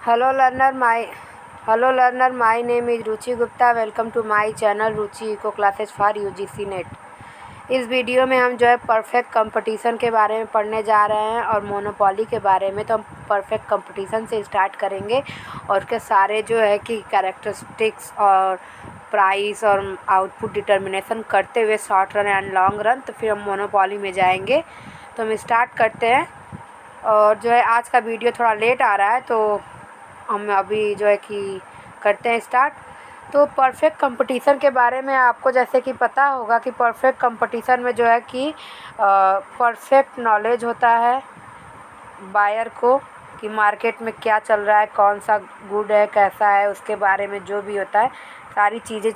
Hello learner, my name is Ruchi Gupta. Welcome to my channel Ruchi Eco Classes for UGC net. इस video में हम जो है perfect competition के बारे में पढ़ने जा रहे हैं और मोनोपोली के बारे में। तो हम परफेक्ट कंपटीशन से स्टार्ट करेंगे और उसके सारे जो है कि कैरेक्टरिस्टिक्स और प्राइस और आउटपुट डिटर्मिनेशन करते हुए short run and long run, तो फिर हम मोनोपोली में जाएंगे। तो हम स्टार्ट करते हैं। और जो है आज का वीडियो थोड़ा लेट आ रहा है, तो हम अभी जो है कि करते हैं स्टार्ट। तो परफेक्ट कंपटीशन के बारे में आपको जैसे कि पता होगा कि परफेक्ट कंपटीशन में जो है कि परफेक्ट नॉलेज होता है बायर को कि मार्केट में क्या चल रहा है, कौन सा गुड है, कैसा है, उसके बारे में जो भी होता है सारी चीज़ें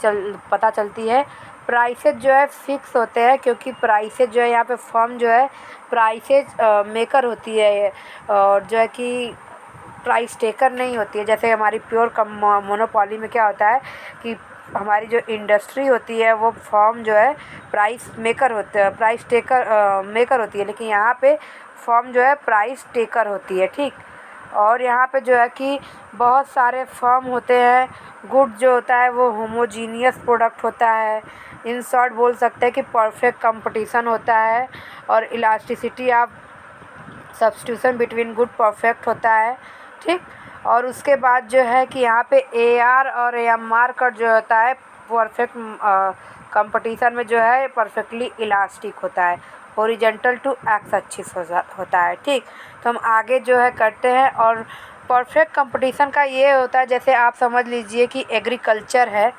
पता चलती है। प्राइसेज जो है फिक्स होते हैं, क्योंकि प्राइसेज जो है यहाँ पे फर्म जो है प्राइसेज मेकर होती है और जो है कि प्राइस टेकर नहीं होती है। जैसे हमारी प्योर मोनोपोली में क्या होता है कि हमारी जो इंडस्ट्री होती है वो फर्म जो है प्राइस मेकर होते हैं, प्राइस टेकर मेकर होती है, लेकिन यहाँ पे फर्म जो है प्राइस टेकर होती है। ठीक। और यहाँ पे जो है कि बहुत सारे फर्म होते हैं। गुड जो होता है वो होमोजीनियस प्रोडक्ट होता है। इन शॉर्ट बोल सकते हैं कि परफेक्ट कंपटीशन होता है और elasticity of substitution between good perfect होता है। ठीक। और उसके बाद जो है कि यहाँ पे AR और AMR का जो होता है परफेक्ट कंपटीशन में जो है परफेक्टली इलास्टिक होता है, हॉरिजॉन्टल टू एक्स एक्सिस होता है। ठीक। तो हम आगे जो है करते हैं। और परफेक्ट कंपटीशन का ये होता है, जैसे आप समझ लीजिए कि एग्रीकल्चर है।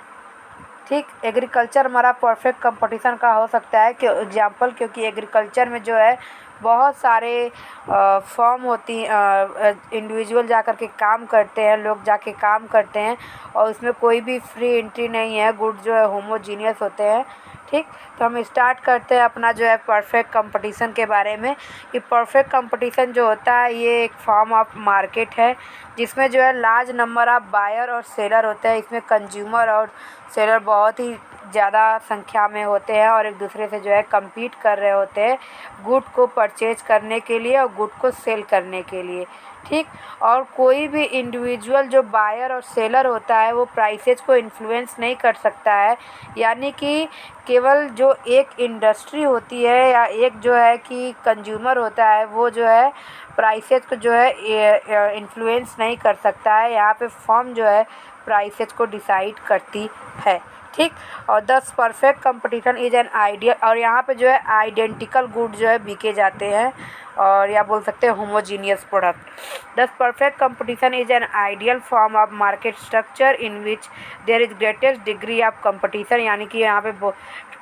ठीक। एग्रीकल्चर हमारा परफेक्ट कंपटीशन का हो सकता है एग्जाम्पल, क्योंकि एग्रीकल्चर में जो है बहुत सारे फर्म होती इंडिविजुअल जाकर के काम करते हैं, लोग जाके काम करते हैं और उसमें कोई भी फ्री एंट्री नहीं है। गुड जो है होमोजीनियस होते हैं। ठीक। तो हम स्टार्ट करते हैं अपना जो है परफेक्ट कंपटीशन के बारे में कि परफेक्ट कंपटीशन जो होता है ये एक फॉर्म ऑफ मार्केट है जिसमें जो है लार्ज नंबर ऑफ बायर और सेलर होते हैं। इसमें कंज्यूमर और सेलर बहुत ही ज़्यादा संख्या में होते हैं और एक दूसरे से जो है कम्पीट कर रहे होते हैं गुड को परचेज करने के लिए और गुड को सेल करने के लिए। ठीक। और कोई भी इंडिविजुअल जो बायर और सेलर होता है वो प्राइसेज को इन्फ्लुएंस नहीं कर सकता है, यानी कि केवल जो एक इंडस्ट्री होती है या एक जो है कि कंज्यूमर होता है वो जो है प्राइसेज को जो है इन्फ्लुएंस नहीं कर सकता है। यहाँ पे फर्म जो है प्राइसेज को डिसाइड करती है। ठीक। और 10 perfect competition is an ideal, और यहाँ पे जो है आइडेंटिकल गुड जो है बिके जाते हैं और या बोल सकते हैं homogeneous product. 10 perfect competition is an ideal form of market structure in which there is greatest degree of competition, यानी कि यहाँ पे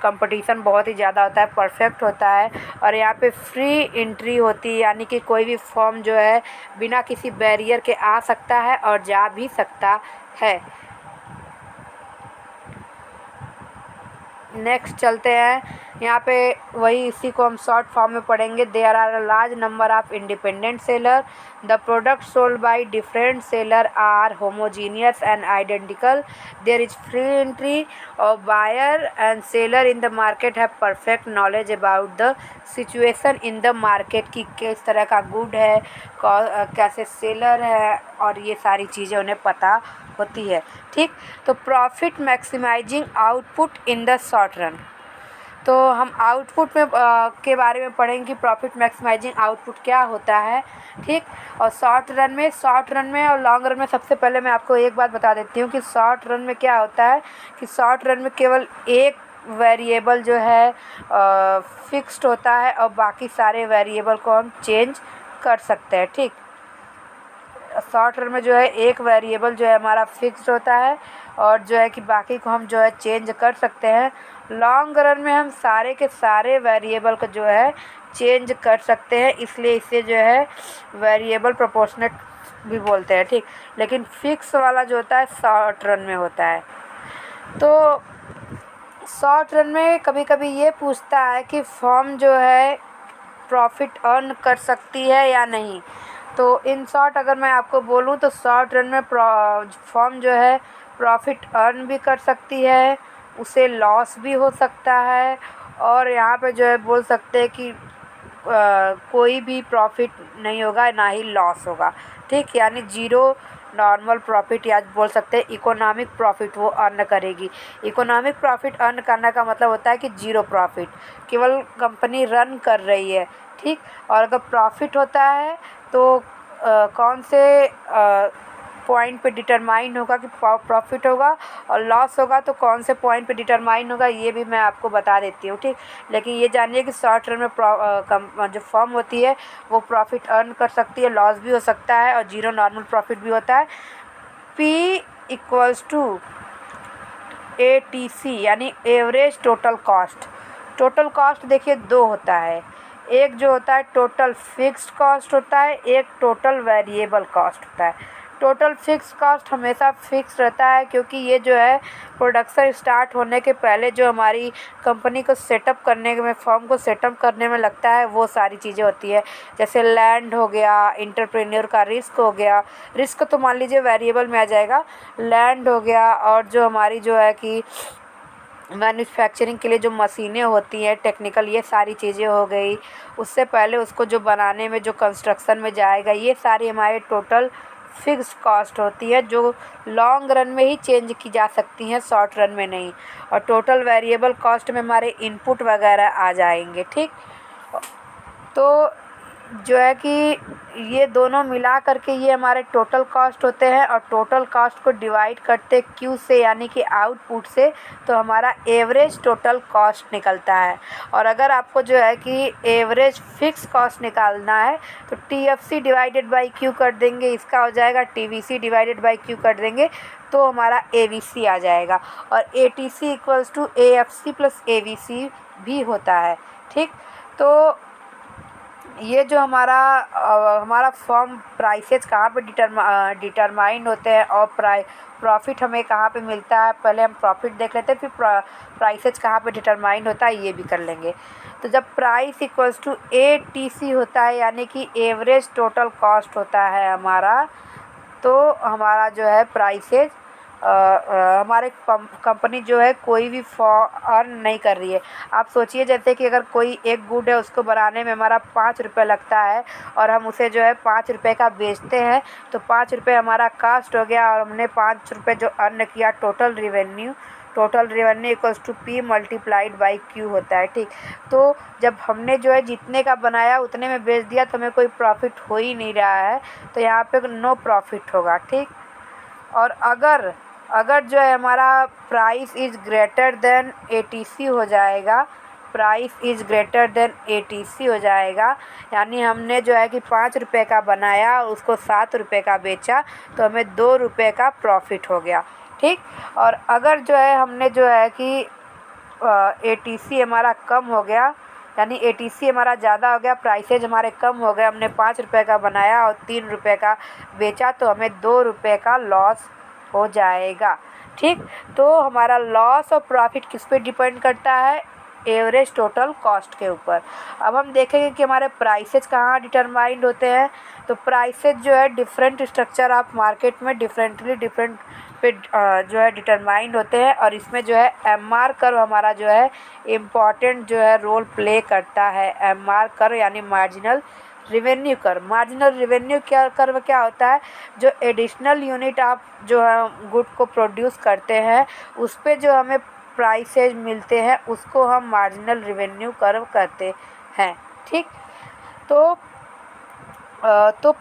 कंपटीशन बहुत ही ज़्यादा होता है, परफेक्ट होता है और यहाँ पे फ्री एंट्री होती है, यानी कि कोई भी फॉर्म जो है बिना किसी बैरियर के आ सकता है और जा भी सकता है। नेक्स्ट चलते हैं। यहाँ पे वही इसी को हम शॉर्ट फॉर्म में पढ़ेंगे। There are a large number of independent seller, the product sold by different seller are homogeneous and identical, there is free entry और buyer and seller in the market have perfect knowledge about the situation in the market की किस तरह का good है, कैसे seller है और ये सारी चीज़ें उन्हें पता होती है। ठीक। तो profit maximising output in the short run, तो हम आउटपुट में के बारे में पढ़ेंगे कि प्रॉफिट मैक्सिमाइजिंग आउटपुट क्या होता है। ठीक। और शॉर्ट रन में और लॉन्ग रन में सबसे पहले मैं आपको एक बात बता देती हूँ कि शॉर्ट रन में क्या होता है कि शॉर्ट रन में केवल एक वेरिएबल जो है फिक्स्ड होता है और बाकी सारे वेरिएबल को हम चेंज कर सकते हैं। ठीक। शॉर्ट रन में जो है एक वेरिएबल जो है हमारा फिक्स्ड होता है और जो है कि बाकी को हम जो है चेंज कर सकते हैं। लॉन्ग रन में हम सारे के सारे वेरिएबल को जो है चेंज कर सकते हैं, इसलिए इसे जो है वेरिएबल प्रोपोर्शनेट भी बोलते हैं। ठीक। लेकिन फिक्स वाला जो होता है शॉर्ट रन में होता है। तो शॉर्ट रन में कभी कभी ये पूछता है कि फर्म जो है प्रॉफिट अर्न कर सकती है या नहीं। तो इन शॉर्ट अगर मैं आपको बोलूँ तो शॉर्ट रन में फर्म जो है प्रॉफिट अर्न भी कर सकती है, उसे लॉस भी हो सकता है और यहाँ पे जो है बोल सकते हैं कि कोई भी प्रॉफिट नहीं होगा, ना ही लॉस होगा, ठीक। यानी ज़ीरो नॉर्मल प्रॉफिट या बोल सकते हैं इकोनॉमिक प्रॉफिट वो अर्न करेगी। इकोनॉमिक प्रॉफिट अर्न करने का मतलब होता है कि ज़ीरो प्रॉफिट, केवल कंपनी रन कर रही है, ठीक। और अगर प्रॉफिट होता है तो कौन से पॉइंट पे डिटरमाइन होगा कि प्रॉफिट होगा, और लॉस होगा तो कौन से पॉइंट पे डिटरमाइन होगा, ये भी मैं आपको बता देती हूँ, ठीक। लेकिन ये जानिए कि शॉर्ट टर्म में जो फर्म होती है वो प्रॉफिट अर्न कर सकती है, लॉस भी हो सकता है और ज़ीरो नॉर्मल प्रॉफिट भी होता है। P इक्वल्स टू ATC यानी average total cost. Total cost देखिए दो होता है, एक जो होता है टोटल फिक्स्ड कॉस्ट होता है, एक टोटल वेरिएबल कॉस्ट होता है। टोटल फिक्स कॉस्ट हमेशा फिक्स रहता है, क्योंकि ये जो है प्रोडक्शन स्टार्ट होने के पहले जो हमारी कंपनी को सेटअप करने में, फर्म को सेटअप करने में लगता है, वो सारी चीज़ें होती है। जैसे लैंड हो गया, इंटरप्रेन्योर का रिस्क हो गया, रिस्क तो मान लीजिए वेरिएबल में आ जाएगा, लैंड हो गया, और जो हमारी जो है कि मैन्युफैक्चरिंग के लिए जो मशीनें होती हैं टेक्निकल, ये सारी चीज़ें हो गई। उससे पहले उसको जो बनाने में जो कंस्ट्रक्शन में जाएगा, ये सारी हमारे टोटल फिक्स्ड कॉस्ट होती है, जो लॉन्ग रन में ही चेंज की जा सकती हैं, शॉर्ट रन में नहीं। और टोटल वेरिएबल कॉस्ट में हमारे इनपुट वगैरह आ जाएंगे, ठीक। तो जो है कि ये दोनों मिला करके ये हमारे टोटल कॉस्ट होते हैं, और टोटल कॉस्ट को डिवाइड करते Q से यानी कि आउटपुट से, तो हमारा एवरेज टोटल कॉस्ट निकलता है। और अगर आपको जो है कि एवरेज फिक्स कॉस्ट निकालना है तो TFC डिवाइडेड बाई Q कर देंगे, इसका हो जाएगा TVC डिवाइडेड बाई Q कर देंगे, तो हमारा ABC आ जाएगा। और ATC equals to AFC plus AVC भी होता है, ठीक। तो ये जो हमारा फर्म प्राइसेज कहाँ पे डिटरमाइन होते हैं, और प्रॉफिट हमें कहाँ पे मिलता है, पहले हम प्रॉफिट देख लेते हैं, फिर प्राइसेज कहाँ पे डिटरमाइन होता है ये भी कर लेंगे। तो जब प्राइस इक्वल्स टू ATC होता है यानी कि एवरेज टोटल कॉस्ट होता है हमारा, तो हमारा जो है प्राइसेज हमारे कंपनी जो है कोई भी अर्न नहीं कर रही है। आप सोचिए जैसे कि अगर कोई एक गुड है, उसको बनाने में हमारा 5 रुपये लगता है, और हम उसे जो है 5 रुपये का बेचते हैं, तो 5 रुपये हमारा कास्ट हो गया, और हमने 5 रुपये जो अर्न किया total revenue equals to P multiplied by Q होता है, ठीक। तो जब हमने जो है जितने का बनाया उतने में बेच दिया, तो हमें कोई प्रॉफिट हो ही नहीं रहा है, तो यहाँ पे नो प्रॉफिट होगा, ठीक। और अगर जो है हमारा price is greater than ATC हो जाएगा, price is greater than ATC हो जाएगा, यानी हमने जो है कि 5 रुपये का बनाया और उसको 7 रुपये का बेचा, तो हमें 2 रुपये का प्रॉफिट हो गया, ठीक। और अगर जो है हमने जो है कि ATC हमारा कम हो गया, यानी ATC हमारा ज़्यादा हो गया, प्राइसेज हमारे कम हो गए, हमने 5 रुपये का बनाया और 3 रुपये का बेचा, तो हमें 2 रुपये का लॉस हो जाएगा, ठीक। तो हमारा लॉस और प्रॉफिट किस पे डिपेंड करता है, एवरेज टोटल कॉस्ट के ऊपर। अब हम देखेंगे कि हमारे प्राइसेज कहाँ डिटरमाइंड होते हैं। तो प्राइसेज जो है डिफरेंट स्ट्रक्चर ऑफ मार्केट में डिफरेंट पे जो है डिटरमाइंड होते हैं, और इसमें जो है MR कर्व हमारा जो है इम्पॉर्टेंट जो है रोल प्ले करता है। MR कर्व यानी marginal revenue curve. Marginal revenue curve क्या होता है, जो एडिशनल यूनिट आप जो है गुड को प्रोड्यूस करते हैं, उस पे जो हमें प्राइसेज मिलते हैं, उसको हम मार्जिनल रिवेन्यू कर्व कहते हैं, ठीक। तो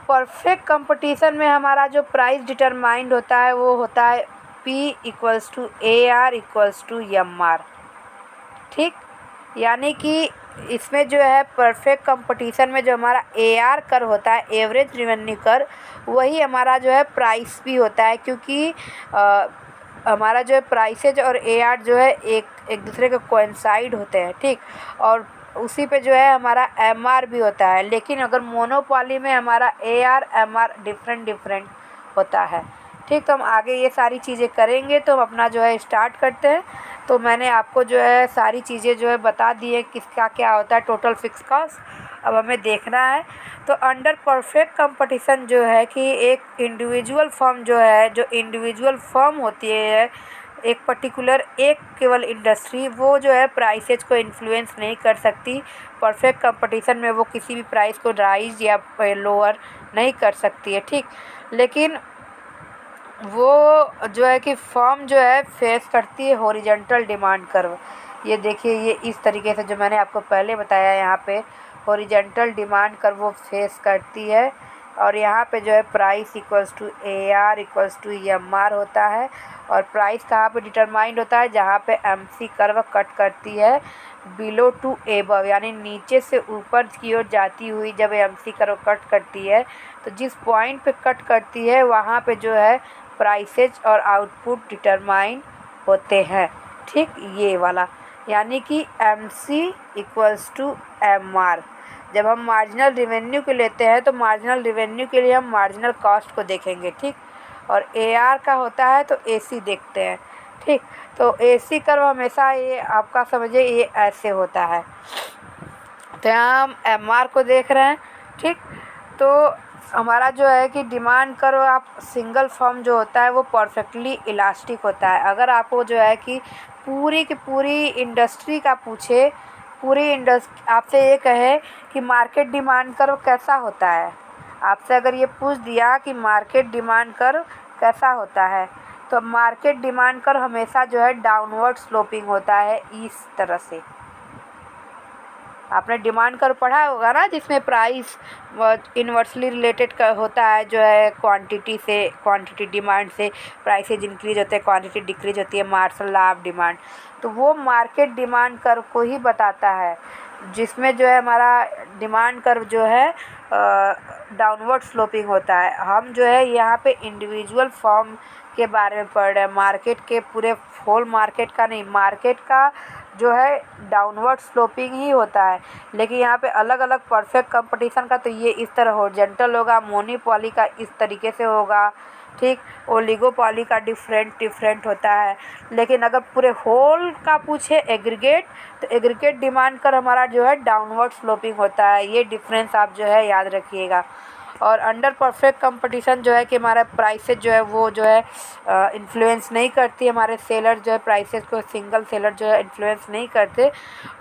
परफेक्ट कंपटीशन में हमारा जो प्राइस डिटरमाइंड होता है वो होता है P equals to AR equals to MR, ठीक। यानी कि इसमें जो है परफेक्ट कंपटीशन में जो हमारा AR कर्व होता है, एवरेज रिवेन्यू कर्व, वही हमारा जो है प्राइस भी होता है, क्योंकि हमारा जो है प्राइसेज और AR जो है एक दूसरे के कोइंसाइड होते हैं, ठीक। और उसी पे जो है हमारा MR भी होता है। लेकिन अगर मोनोपॉली में हमारा AR MR डिफरेंट होता है, ठीक। तो हम आगे ये सारी चीज़ें करेंगे, तो हम अपना जो है स्टार्ट करते हैं। तो मैंने आपको जो है सारी चीज़ें जो है बता दी है किसका क्या होता है टोटल फिक्स कॉस्ट। अब हमें देखना है। तो अंडर परफेक्ट कंपटीशन जो है कि एक इंडिविजुअल फर्म जो है, जो इंडिविजुअल फर्म होती है, एक पर्टिकुलर एक केवल इंडस्ट्री वो जो है प्राइसेज को इन्फ्लुएंस नहीं कर सकती। परफेक्ट कंपटीशन में वो किसी भी प्राइस को राइज या लोअर नहीं कर सकती है, ठीक। लेकिन वो जो है कि फर्म जो है फेस करती है हॉरिजॉन्टल डिमांड कर्व। ये देखिए, ये इस तरीके से जो मैंने आपको पहले बताया, यहाँ पे हॉरिजॉन्टल डिमांड कर्व वो फेस करती है। और यहाँ पे जो है price equals to AR equals to EMR होता है। और प्राइस कहाँ पे डिटरमाइंड होता है, जहाँ पे MC कर्व कट करती है बिलो टू एबव, यानी नीचे से ऊपर की ओर जाती हुई जब MC कर्व कट करती है, तो जिस पॉइंट पे कट करती है वहाँ पे जो है प्राइसेज और आउटपुट डिटरमाइन होते हैं, ठीक। ये वाला यानी कि MC इक्वल्स टू MR। जब हम मार्जिनल रेवेन्यू को लेते हैं तो मार्जिनल रेवेन्यू के लिए हम मार्जिनल कॉस्ट को देखेंगे, ठीक। और AR का होता है तो AC देखते हैं, ठीक। तो AC कर्व हमेशा ये आपका समझिए ये ऐसे होता है। तो यहाँ हम MR को देख रहे हैं, ठीक। तो हमारा जो है कि डिमांड कर्व आप सिंगल फर्म जो होता है वो परफेक्टली इलास्टिक होता है। अगर आपको जो है कि पूरी की पूरी इंडस्ट्री का पूछे, पूरी इंडस्ट्री आपसे ये कहे कि मार्केट डिमांड कर्व कैसा होता है, आपसे अगर ये पूछ दिया कि मार्केट डिमांड कर्व कैसा होता है, तो मार्केट डिमांड कर्व हमेशा जो है डाउनवर्ड स्लोपिंग होता है इस तरह से। आपने डिमांड कर्व पढ़ा होगा ना, जिसमें प्राइस इन्वर्सली रिलेटेड होता है जो है क्वांटिटी से, क्वांटिटी डिमांड से प्राइसेज इंक्रीज होते हैं, क्वांटिटी डिक्रीज होती है, मार्शल लॉ ऑफ डिमांड। तो वो मार्केट डिमांड कर्व को ही बताता है, जिसमें जो है हमारा डिमांड कर्व जो है डाउनवर्ड स्लोपिंग होता है। हम जो है यहाँ पे इंडिविजुअल फर्म के बारे में पढ़ रहे हैं, मार्केट के पूरे होल मार्केट का नहीं, मार्केट का जो है डाउनवर्ड स्लोपिंग ही होता है। लेकिन यहाँ पे अलग अलग परफेक्ट कंपटीशन का तो ये इस तरह हॉरिजॉन्टल होगा, मोनोपोली का इस तरीके से होगा, ठीक। ओलिगोपोली का डिफरेंट होता है। लेकिन अगर पूरे होल का पूछे एग्रीगेट, तो एग्रीगेट डिमांड कर हमारा जो है डाउनवर्ड स्लोपिंग होता है। ये डिफरेंस आप जो है याद रखिएगा। और अंडर परफेक्ट कंपटीशन जो है कि हमारा प्राइसेज जो है वो जो है इन्फ्लुएंस नहीं करती, हमारे सेलर जो है प्राइसेज को, सिंगल सेलर जो है इन्फ्लुएंस नहीं करते।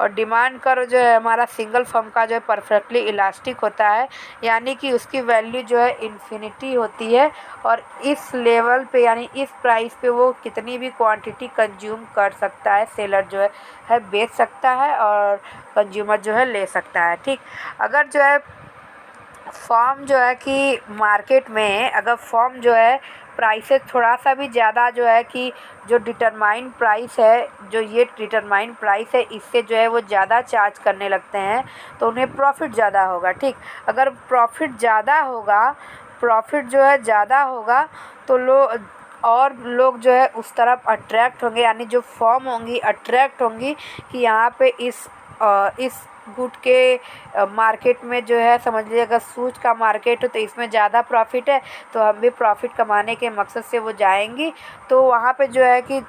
और डिमांड कर्व जो है हमारा सिंगल फर्म का जो है परफेक्टली इलास्टिक होता है, यानी कि उसकी वैल्यू जो है इन्फिनिटी होती है। और इस लेवल पे यानी इस प्राइस पे वो कितनी भी क्वांटिटी कंज्यूम कर सकता है, सेलर जो है बेच सकता है और कंज्यूमर जो है ले सकता है, ठीक। अगर जो है फर्म जो है कि मार्केट में अगर फर्म जो है प्राइसेस थोड़ा सा भी ज़्यादा जो है कि जो डिटरमाइन प्राइस है, जो ये डिटरमाइन प्राइस है, इससे जो है वो ज़्यादा चार्ज करने लगते हैं, तो उन्हें प्रॉफिट ज़्यादा होगा, ठीक। अगर प्रॉफिट ज़्यादा होगा, प्रॉफिट जो है ज़्यादा होगा, तो लोग जो है उस तरफ अट्रैक्ट होंगे, यानी जो फर्म होंगी अट्रैक्ट होंगी कि यहाँ पे इस गुड के मार्केट में जो है, समझ लीजिए अगर शूज़ का मार्केट हो तो इसमें ज़्यादा प्रॉफिट है, तो हम भी प्रॉफिट कमाने के मकसद से वो जाएंगी। तो वहाँ पे जो है कि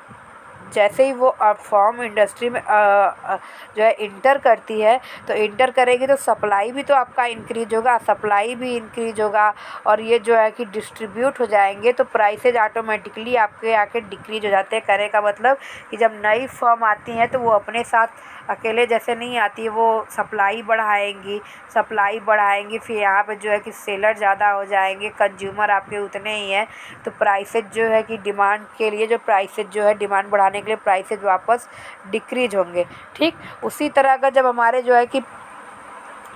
जैसे ही वो फॉर्म इंडस्ट्री में जो है इंटर करती है, तो इंटर करेगी तो सप्लाई भी तो आपका इंक्रीज होगा, सप्लाई भी इंक्रीज होगा, और ये जो है कि डिस्ट्रीब्यूट हो जाएंगे, तो प्राइसेज ऑटोमेटिकली आपके आके डिक्रीज हो जाते हैं। कहने का मतलब कि जब नई फर्म आती हैं तो वो अपने साथ अकेले जैसे नहीं आती है, वो सप्लाई बढ़ाएंगी, फिर यहाँ पे जो है कि सेलर ज़्यादा हो जाएंगे, कंज्यूमर आपके उतने ही हैं, तो प्राइसेज जो है कि डिमांड के लिए जो प्राइसेज जो है डिमांड बढ़ाने के लिए प्राइसेज वापस डिक्रीज होंगे, ठीक। उसी तरह का जब हमारे जो है कि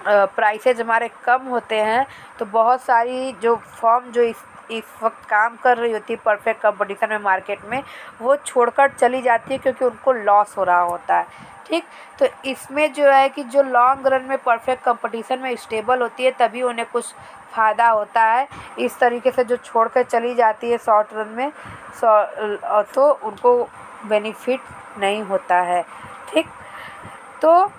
प्राइसेज हमारे कम होते हैं, तो बहुत सारी जो फर्म जो इस वक्त काम कर रही होती है परफेक्ट कंपटीशन में मार्केट में, वो छोड़कर चली जाती है क्योंकि उनको लॉस हो रहा होता है, ठीक। तो इसमें जो है कि जो लॉन्ग रन में परफेक्ट कंपटीशन में स्टेबल होती है तभी उन्हें कुछ फ़ायदा होता है। इस तरीके से जो छोड़कर चली जाती है शॉर्ट रन में, तो उनको बेनिफिट नहीं होता है, ठीक। तो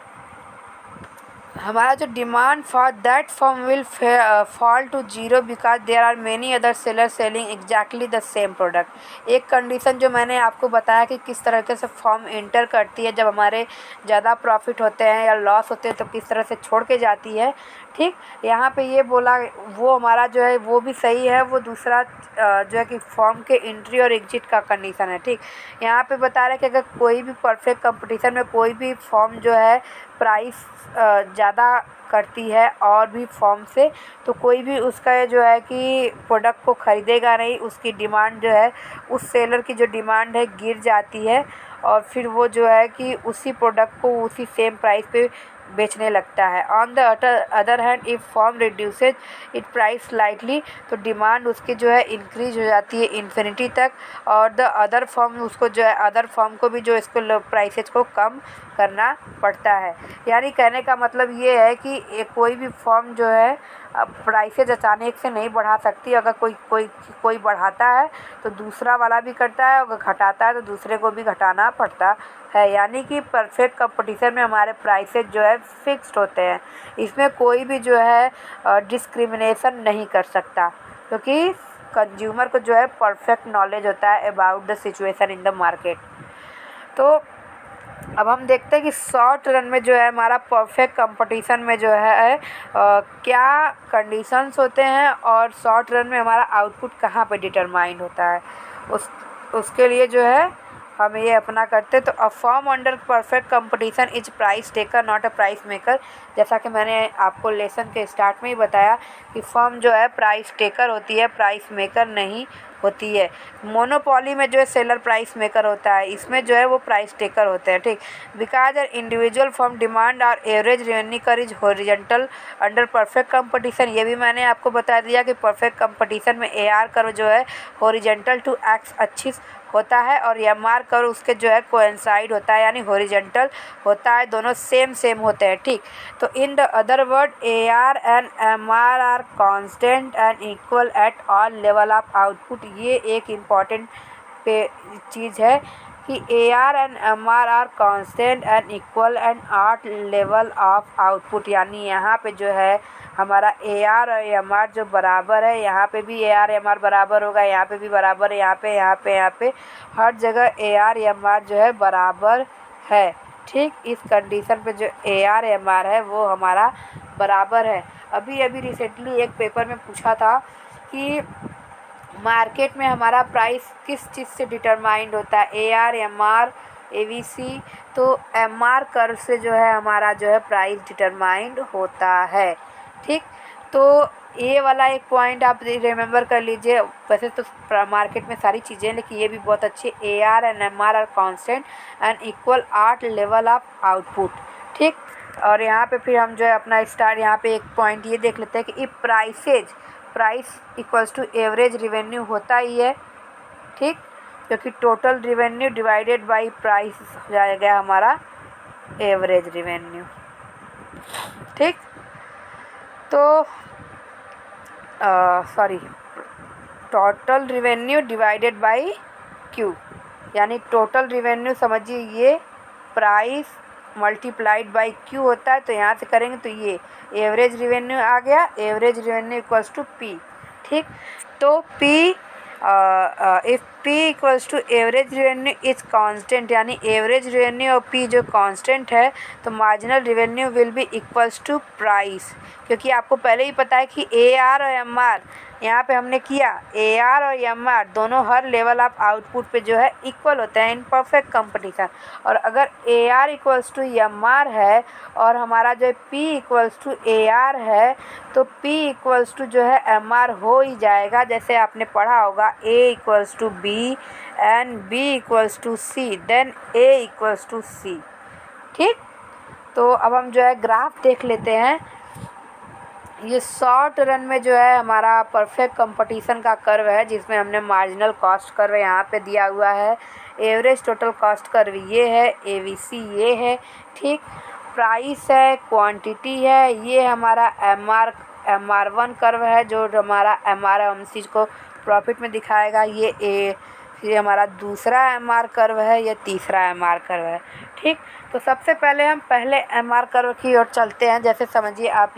हमारा जो demand for that firm will fall to zero because there are many other seller selling exactly the same product. एक कंडीशन जो मैंने आपको बताया कि किस तरीके से फर्म इंटर करती है, जब हमारे ज़्यादा प्रॉफिट होते हैं या लॉस होते हैं तो किस तरह से छोड़ के जाती है, ठीक। यहाँ पे ये बोला वो हमारा जो है वो भी सही है, वो दूसरा जो है कि फॉर्म के एंट्री और एग्जिट का कंडीशन है। ठीक। यहाँ पे बता रहे हैं कि अगर कोई भी परफेक्ट कंपटीशन में कोई भी फॉर्म जो है प्राइस ज़्यादा करती है और भी फॉर्म से, तो कोई भी उसका जो है कि प्रोडक्ट को ख़रीदेगा नहीं, उसकी डिमांड जो है उस सेलर की जो डिमांड है गिर जाती है और फिर वो जो है कि उसी प्रोडक्ट को उसी सेम प्राइस पे बेचने लगता है। On the other hand if form reduces it price slightly, तो डिमांड उसकी जो है इंक्रीज हो जाती है इन्फिनिटी तक, और द अदर फॉर्म उसको जो है अदर फॉर्म को भी जो इसको प्राइसेज को कम करना पड़ता है। यानी कहने का मतलब ये है कि कोई भी फॉर्म जो है प्राइसेज अचानक से नहीं बढ़ा सकती। अगर कोई बढ़ाता है तो दूसरा वाला भी करता है, अगर घटाता है तो दूसरे को भी घटाना पड़ता है। यानी कि परफेक्ट कंपटीशन में हमारे प्राइसेज जो है फिक्स्ड होते हैं, इसमें कोई भी जो है डिस्क्रिमिनेशन नहीं कर सकता, क्योंकि कंज्यूमर को जो है परफेक्ट नॉलेज होता है about the situation in the market. तो अब हम देखते हैं कि शॉर्ट रन में जो है हमारा परफेक्ट कंपटीशन में जो है क्या कंडीशंस होते हैं और शॉर्ट रन में हमारा आउटपुट कहाँ पे डिटरमाइंड होता है। उसके लिए जो है हम ये अपना करते हैं। तो a firm under perfect competition is price taker not a price maker. जैसा कि मैंने आपको लेसन के स्टार्ट में ही बताया कि फर्म जो है प्राइस टेकर होती है, प्राइस मेकर नहीं होती है। मोनोपोली में जो है सेलर प्राइस मेकर होता है, इसमें जो है वो प्राइस टेकर होते हैं। ठीक। Because are individual firm demand और average revenue curve is horizontal under perfect competition. ये भी मैंने आपको बता दिया कि परफेक्ट कंपटीशन में AR कर्व जो है हॉरिजॉन्टल टू एक्स एक्सिस होता है और MR कर्व उसके जो है कोइंसाइड होता है, यानी हॉरिजॉन्टल होता है, दोनों सेम होते हैं। ठीक। तो in the other word AR and MR are constant and equal at all level of output. ये एक इम्पॉर्टेंट पे चीज़ है कि AR and MR are constant and equal and all level of output. यानी यहाँ पे जो है हमारा AR और MR जो बराबर है, यहाँ पे भी AR MR बराबर होगा, यहाँ पे भी बराबर है, यहाँ पे हर जगह AR MR जो है बराबर है। ठीक। इस कंडीशन पे जो AR MR है वो हमारा बराबर है। अभी रिसेंटली एक पेपर में पूछा था कि मार्केट में हमारा प्राइस किस चीज़ से डिटरमाइंड होता है, AR MR ABC। तो MR कर्व से जो है हमारा जो है प्राइस डिटरमाइंड होता है। ठीक। तो ये वाला एक पॉइंट आप रिमेंबर कर लीजिए। वैसे तो मार्केट में सारी चीज़ें हैं, लेकिन ये भी बहुत अच्छी AR and MR are constant and equal at level of output. ठीक। और यहाँ पे फिर हम जो है अपना स्टार्ट यहाँ पे एक पॉइंट ये देख लेते हैं कि price equals to average revenue होता ही है। ठीक। क्योंकि total revenue divided by price हो जाएगा हमारा एवरेज रिवेन्यू। ठीक। तो total revenue divided by Q, यानी टोटल रिवेन्यू समझिए ये प्राइस मल्टीप्लाइड बाय Q होता है। तो यहाँ से करेंगे तो ये एवरेज रिवेन्यू आ गया, average revenue equals to P। ठीक। तो if P equals to average revenue is constant, यानी एवरेज रेवेन्यू और P जो कांस्टेंट है, तो marginal revenue will be equals to price. क्योंकि आपको पहले ही पता है कि AR और MR यहाँ पे हमने किया, AR और MR दोनों हर लेवल ऑफ आउटपुट पे जो है इक्वल होते हैं इन परफेक्ट कंपटीशन। और अगर AR इक्वल्स टू MR है और हमारा जो P इक्वल्स टू AR है, तो P इक्वल्स टू जो है MR हो ही जाएगा। जैसे आपने पढ़ा होगा A equals to B and B equals to C then A equals to C। ठीक। तो अब हम जो है ग्राफ देख लेते हैं। ये शॉर्ट रन में जो है हमारा परफेक्ट कंपटीशन का कर्व है, जिसमें हमने मार्जिनल कॉस्ट कर्व यहाँ पे दिया हुआ है, एवरेज टोटल कॉस्ट कर्व ये है, ABC ये है। ठीक। प्राइस है, क्वांटिटी है, ये हमारा MR1 कर्व है जो हमारा MR को प्रॉफिट में दिखाएगा। ये हमारा दूसरा MR कर्व है, ये तीसरा MR कर्व है। ठीक। तो सबसे पहले हम MR कर्व की ओर चलते हैं। जैसे समझिए आप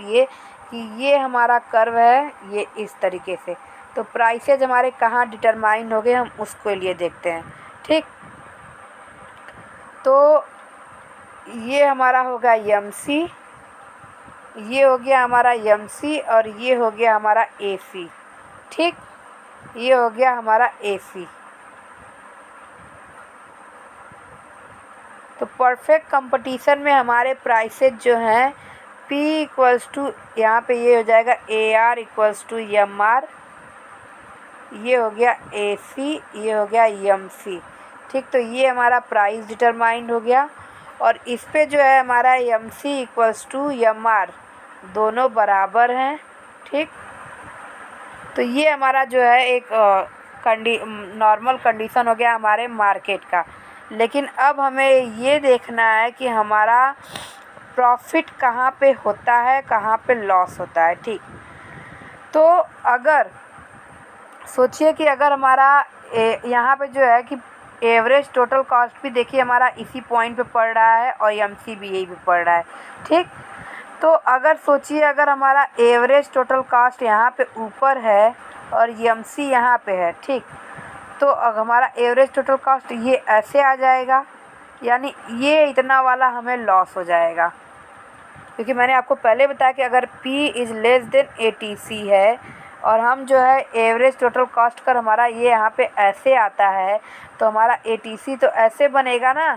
ये हमारा कर्व है, ये इस तरीके से। तो प्राइसेज हमारे कहाँ डिटरमाइन हो गए, हम उसके लिए देखते हैं। ठीक। तो ये हमारा होगा MC, ये हो गया हमारा एम सी और ये हो गया हमारा ए सी। ठीक, ये हो गया हमारा ए सी। तो परफेक्ट कंपटीशन में हमारे प्राइसेज जो हैं P इक्वल्स टू, यहाँ पे ये हो जाएगा AR इक्वल्स टू MR, ये हो गया AC, ये हो गया MC। ठीक, तो ये हमारा प्राइस डिटरमाइंड हो गया। और इस पे जो है हमारा MC इक्वल्स टू MR दोनों बराबर हैं। ठीक, तो ये हमारा जो है एक नॉर्मल कंडीशन हो गया हमारे मार्केट का। लेकिन अब हमें ये देखना है कि हमारा प्रॉफिट कहाँ पे होता है, कहाँ पे लॉस होता है। ठीक, तो अगर सोचिए कि अगर हमारा यहाँ पे जो है कि एवरेज टोटल कॉस्ट भी देखिए हमारा इसी पॉइंट पे पड़ रहा है और एमसी भी यही पे पड़ रहा है। ठीक, तो अगर सोचिए अगर हमारा एवरेज टोटल कॉस्ट यहाँ पे ऊपर है और एमसी यहाँ पे है। ठीक, तो अगर हमारा एवरेज टोटल कॉस्ट ये ऐसे आ जाएगा, यानी ये इतना वाला हमें लॉस हो जाएगा। क्योंकि मैंने आपको पहले बताया कि अगर P is less then ATC है और हम जो है एवरेज टोटल कॉस्ट कर हमारा ये यहाँ पे ऐसे आता है, तो हमारा ATC तो ऐसे बनेगा ना,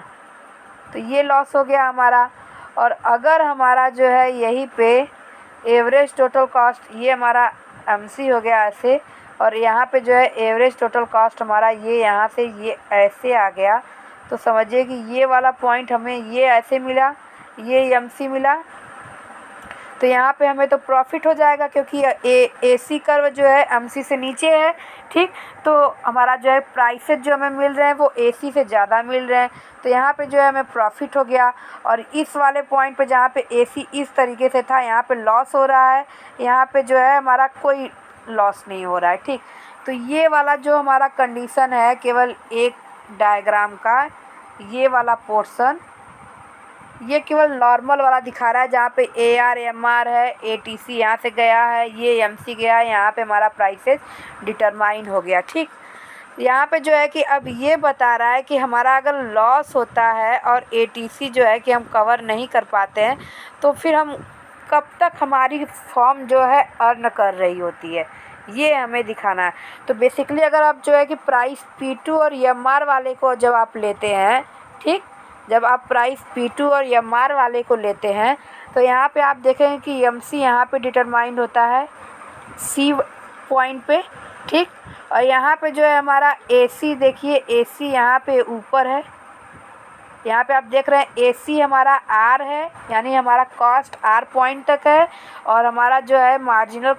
तो ये लॉस हो गया हमारा। और अगर हमारा जो है यहीं पे एवरेज टोटल कॉस्ट ये हमारा MC हो गया ऐसे, और यहाँ पे जो है एवरेज टोटल कॉस्ट हमारा ये यहाँ से ये ऐसे आ गया, तो समझिए कि ये वाला पॉइंट हमें ये ऐसे मिला, ये MC मिला, तो यहाँ पे हमें तो प्रॉफिट हो जाएगा क्योंकि AC कर्व जो है MC से नीचे है। ठीक, तो हमारा जो है प्राइसेज जो हमें मिल रहे हैं वो AC से ज़्यादा मिल रहे हैं, तो यहाँ पे जो है हमें प्रॉफिट हो गया। और इस वाले पॉइंट पे जहाँ पे AC इस तरीके से था, यहाँ पे लॉस हो रहा है, यहाँ पे जो है हमारा कोई लॉस नहीं हो रहा है। ठीक, तो ये वाला जो हमारा कंडीशन है केवल एक डायग्राम का, ये वाला पोर्शन ये केवल नॉर्मल वाला दिखा रहा है जहाँ पे AR MR है, ATC यहाँ से गया है, ये MC गया है, यहाँ पे हमारा प्राइसेस डिटरमाइन हो गया। ठीक, यहाँ पे जो है कि अब ये बता रहा है कि हमारा अगर लॉस होता है और ATC जो है कि हम कवर नहीं कर पाते हैं, तो फिर हम कब तक हमारी फर्म जो है अर्न कर रही होती है, ये हमें दिखाना है। तो बेसिकली अगर आप जो है कि प्राइस P2 और MR वाले को जब आप लेते हैं, ठीक, जब आप प्राइस P2 और MR वाले को लेते हैं, तो यहाँ पे आप देखेंगे कि MC यहाँ पे डिटरमाइंड होता है C पॉइंट पे। ठीक, और यहाँ पे जो है हमारा AC, देखिए AC यहाँ पे ऊपर है, यहाँ पे आप देख रहे हैं AC हमारा R है, यानी हमारा कॉस्ट R पॉइंट तक है, और हमारा जो है मार्जिनल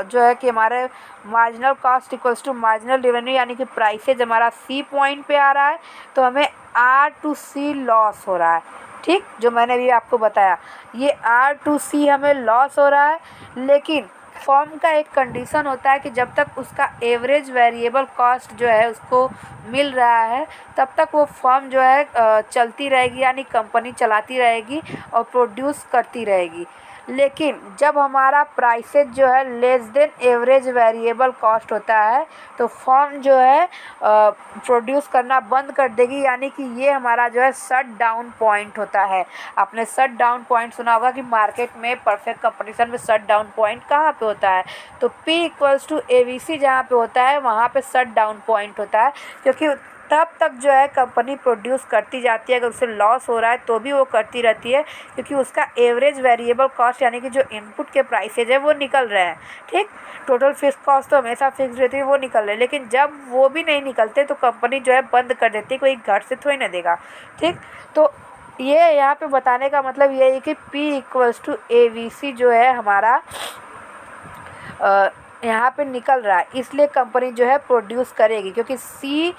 जो है कि हमारे marginal cost equals to marginal revenue, यानी कि प्राइसेज हमारा C पॉइंट पे आ रहा है, तो हमें R to C लॉस हो रहा है। ठीक, जो मैंने अभी आपको बताया, ये R to C हमें लॉस हो रहा है। लेकिन फर्म का एक कंडीशन होता है कि जब तक उसका एवरेज वेरिएबल कॉस्ट जो है उसको मिल रहा है, तब तक वो फर्म जो है चलती रहेगी, यानी कंपनी चलाती रहेगी और प्रोड्यूस करती रहेगी। लेकिन जब हमारा प्राइसेज जो है less than average variable cost होता है, तो फर्म जो है प्रोड्यूस करना बंद कर देगी, यानी कि ये हमारा जो है शट डाउन पॉइंट होता है। आपने शट डाउन पॉइंट सुना होगा कि मार्केट में परफेक्ट कंपटीशन में शट डाउन पॉइंट कहाँ पे होता है, तो P इक्वल्स टू ABC जहाँ पे होता है वहाँ पे शट डाउन पॉइंट होता है, क्योंकि तब तक जो है कंपनी प्रोड्यूस करती जाती है, अगर उसे लॉस हो रहा है तो भी वो करती रहती है, क्योंकि उसका एवरेज वेरिएबल कॉस्ट यानी कि जो इनपुट के प्राइसेज है वो निकल रहे हैं। ठीक, टोटल फिक्स कॉस्ट तो हमेशा फिक्स रहती है, वो निकल रहे हैं, लेकिन जब वो भी नहीं निकलते तो कंपनी जो है बंद कर देती है, कोई घर से थोड़ी ना देगा। ठीक, तो ये यहाँ पे बताने का मतलब ये है कि P इक्वल्स टू ABC जो है हमारा यहाँ पे निकल रहा है, इसलिए कंपनी जो है प्रोड्यूस करेगी, क्योंकि C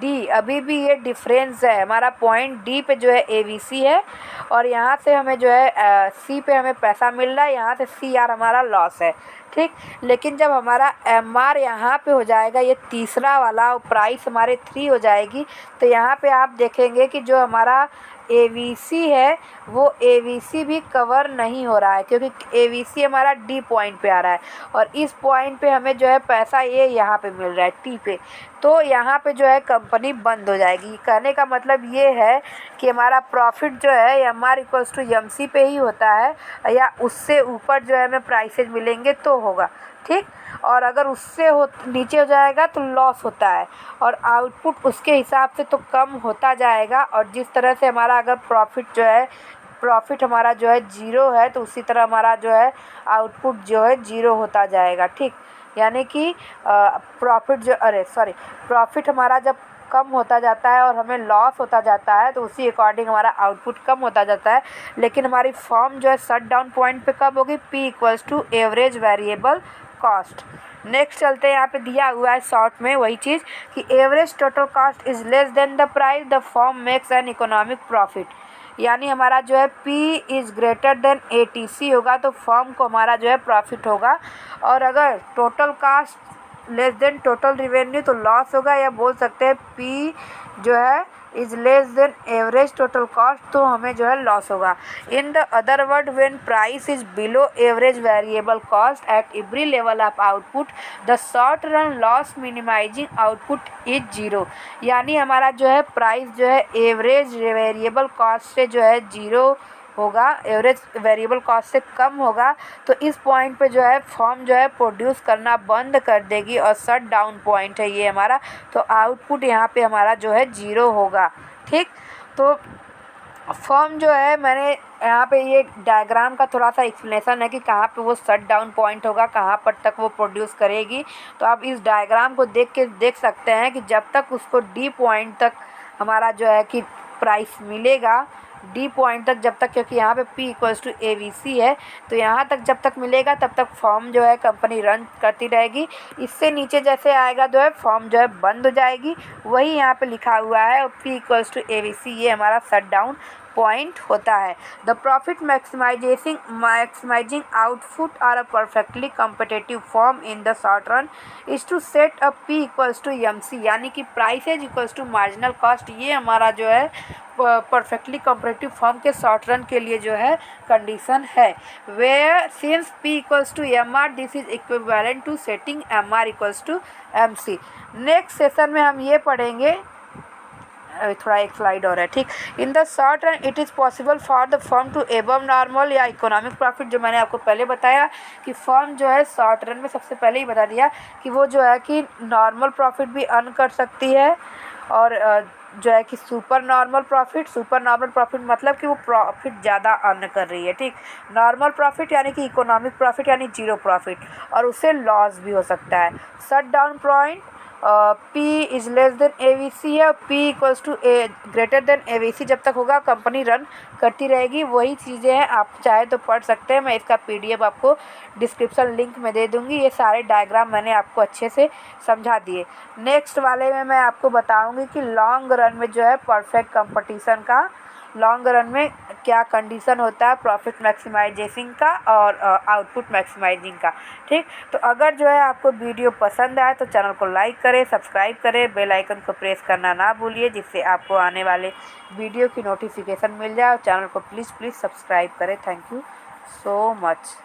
D अभी भी ये डिफरेंस है, हमारा पॉइंट D पे जो है ABC है, और यहाँ से हमें जो है C पे हमें पैसा मिल रहा है, यहाँ से CR हमारा लॉस है। ठीक। लेकिन जब हमारा MR यहाँ पे हो जाएगा, ये तीसरा वाला प्राइस हमारे 3 हो जाएगी, तो यहाँ पे आप देखेंगे कि जो हमारा AVC है वो AVC भी कवर नहीं हो रहा है, क्योंकि AVC हमारा D पॉइंट पे आ रहा है और इस पॉइंट पे हमें जो है पैसा ये यहाँ पे मिल रहा है T पे, तो यहाँ पे जो है कंपनी बंद हो जाएगी। कहने का मतलब ये है कि हमारा प्रॉफिट जो है MR इक्वल्स टू MC पे ही होता है, या उससे ऊपर जो है हमें प्राइसेज मिलेंगे तो होगा, ठीक। और अगर उससे नीचे हो जाएगा तो लॉस होता है, और आउटपुट उसके हिसाब से तो कम होता जाएगा। और जिस तरह से हमारा अगर प्रॉफिट हमारा जो है 0 है, तो उसी तरह हमारा जो है आउटपुट जो है 0 होता जाएगा, ठीक। यानी कि प्रॉफिट हमारा जब कम होता जाता है और हमें लॉस होता जाता है, तो उसी अकॉर्डिंग हमारा आउटपुट कम होता जाता है। लेकिन हमारी फर्म जो है शट डाउन पॉइंट पे कब होगी? P equals to average variable cost. Next चलते हैं, यहाँ पे दिया हुआ है शॉर्ट में वही चीज़ कि average total cost is less than the price the firm makes an economic profit. यानी हमारा जो है P is greater than ATC होगा, तो फर्म को हमारा जो है प्रॉफिट होगा। और अगर total cost less than total revenue तो लॉस होगा, या बोल सकते हैं P जो है is less than average total cost, तो हमें जो है लॉस होगा। In the other word, when price is below average variable cost at every level of output, the short run loss minimising output is 0। यानी हमारा जो है प्राइस जो है एवरेज वेरिएबल कॉस्ट से जो है 0 होगा, एवरेज वेरिएबल कॉस्ट से कम होगा, तो इस पॉइंट पे जो है फर्म जो है प्रोड्यूस करना बंद कर देगी और शट डाउन पॉइंट है ये हमारा, तो आउटपुट यहाँ पे हमारा जो है 0 होगा, ठीक। तो फर्म जो है, मैंने यहाँ पे ये डायग्राम का थोड़ा सा एक्सप्लेनेशन है कि कहाँ पे वो शट डाउन पॉइंट होगा, कहाँ पर तक वो प्रोड्यूस करेगी। तो आप इस डायग्राम को देख के देख सकते हैं कि जब तक उसको D पॉइंट तक हमारा जो है कि प्राइस मिलेगा, D पॉइंट तक जब तक, क्योंकि यहाँ पे P इक्वल्स टू AVC है, तो यहाँ तक जब तक मिलेगा तब तक फर्म जो है कंपनी रन करती रहेगी। इससे नीचे जैसे आएगा जो है फर्म जो है बंद हो जाएगी, वही यहाँ पे लिखा हुआ है। और P इक्वल्स टू AVC ये हमारा शट डाउन पॉइंट होता है। The profit maximising output are a perfectly competitive form in the short run is to set a P equals to MC, यानी कि prices equals to marginal cost, ये हमारा जो है परफेक्टली कम्पिटिटिव फॉर्म के short run के लिए जो है कंडीशन है। Where since P equals to MR, this is equivalent to setting MR equals to MC। Next session में हम ये पढ़ेंगे, थोड़ा एक स्लाइड और है, ठीक। In the short run it is possible for the firm to above normal या इकोनॉमिक प्रॉफिट, जो मैंने आपको पहले बताया कि फर्म जो है शॉर्ट रन में सबसे पहले ही बता दिया कि वो जो है कि नॉर्मल प्रॉफिट भी अर्न कर सकती है, और जो है कि सुपर नॉर्मल प्रॉफिट मतलब कि वो प्रॉफिट ज़्यादा अर्न कर रही है, ठीक। नॉर्मल प्रॉफिट यानी कि इकोनॉमिक प्रॉफिट यानी 0 प्रॉफिट, और उससे लॉस भी हो सकता है। Shut down point P is less than AVC है, और P equals to greater than AVC जब तक होगा कंपनी रन करती रहेगी। वही चीज़ें हैं, आप चाहे तो पढ़ सकते हैं, मैं इसका PDF आपको डिस्क्रिप्शन लिंक में दे दूँगी। ये सारे डायग्राम मैंने आपको अच्छे से समझा दिए। नेक्स्ट वाले में मैं आपको बताऊँगी कि लॉन्ग रन में जो है परफेक्ट कंपटीशन का, लॉन्ग रन में क्या कंडीशन होता है प्रॉफिट मैक्सिमाइजेशन का और आउटपुट मैक्सिमाइजिंग का, ठीक। तो अगर जो है आपको वीडियो पसंद आए तो चैनल को लाइक करें, सब्सक्राइब करें, बेल आइकन को प्रेस करना ना भूलिए, जिससे आपको आने वाले वीडियो की नोटिफिकेशन मिल जाए। और चैनल को प्लीज़ सब्सक्राइब करें। Thank you so much.